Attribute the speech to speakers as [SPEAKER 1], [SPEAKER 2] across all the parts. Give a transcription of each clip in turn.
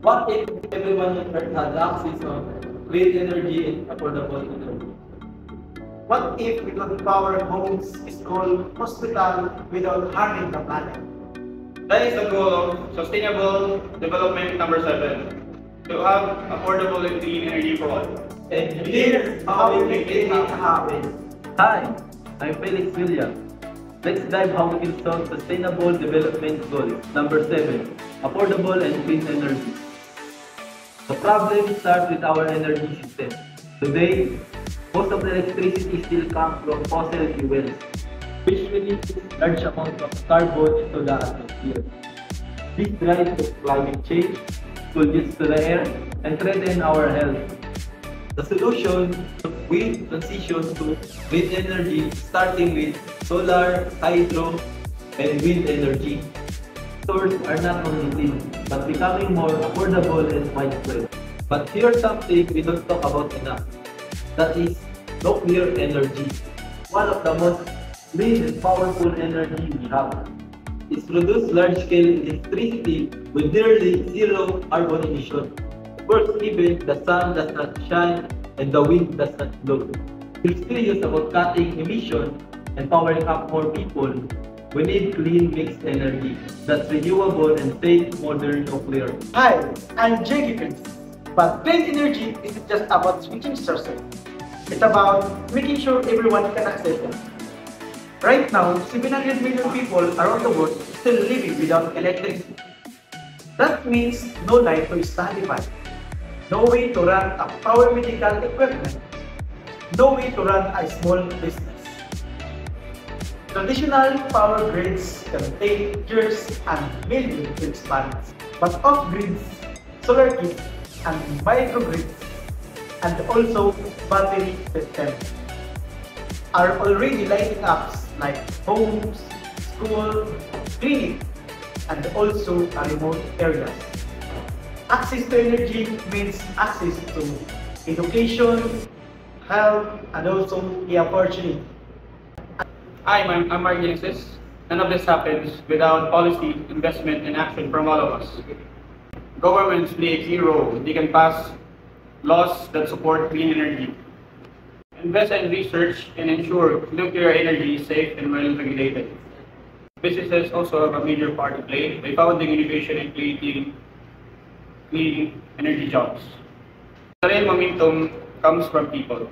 [SPEAKER 1] What if everyone on Earth had access to clean energy and affordable energy?
[SPEAKER 2] What if we could power homes, school, hospital without harming the planet?
[SPEAKER 3] That is the goal of Sustainable Development number 7, to have affordable and clean energy for all.
[SPEAKER 2] And here's how we make it happen.
[SPEAKER 1] Hi, I'm Felix Williams. Let's dive how we can solve Sustainable Development Goal number 7, affordable and clean energy. The problem starts with our energy system. Today, most of the electricity still comes from fossil fuels, which releases large amounts of carbon into the atmosphere. This drives climate change, pollutes to the air, and threatens our health. The solution we transition to clean energy, starting with solar, hydro, and wind energy. Sources are not only clean, but becoming more affordable and widespread. But here's something we don't talk about enough. That is nuclear energy. One of the most clean and powerful energy we have. It produces large-scale electricity with nearly zero carbon emission. Works even the sun does not shine and the wind does not blow. We're serious about cutting emissions and powering up more people. We need clean mixed energy that's renewable and safe modern nuclear.
[SPEAKER 2] Hi, I'm Jay Gibbons. But clean energy isn't just about switching sources. It's about making sure everyone can access it. Right now, 700 million people around the world still living without electricity. That means no light to study by, no way to run a power medical equipment, no way to run a small business. Traditional power grids can take years and millions to expand, but off-grids, solar kits, and microgrids, and also battery systems are already lighting up like homes, schools, clinics, and also remote areas. Access to energy means access to education, health, and also the opportunity.
[SPEAKER 3] Hi, I'm Mark Genesis. None of this happens without policy, investment, and action from all of us. Governments play a key role. They can pass laws that support clean energy, invest in research, and ensure nuclear energy is safe and well regulated. Businesses also have a major part to play by founding innovation and creating clean energy jobs. The real momentum comes from people.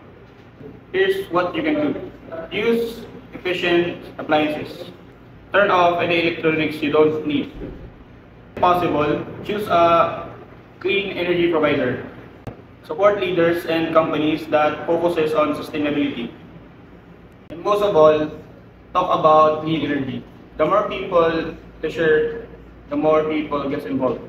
[SPEAKER 3] Here's what you can do. Use efficient appliances. Turn off any electronics you don't need. If possible, choose a clean energy provider. Support leaders and companies that focuses on sustainability. And most of all, talk about clean energy. The more people to share, the more people gets involved.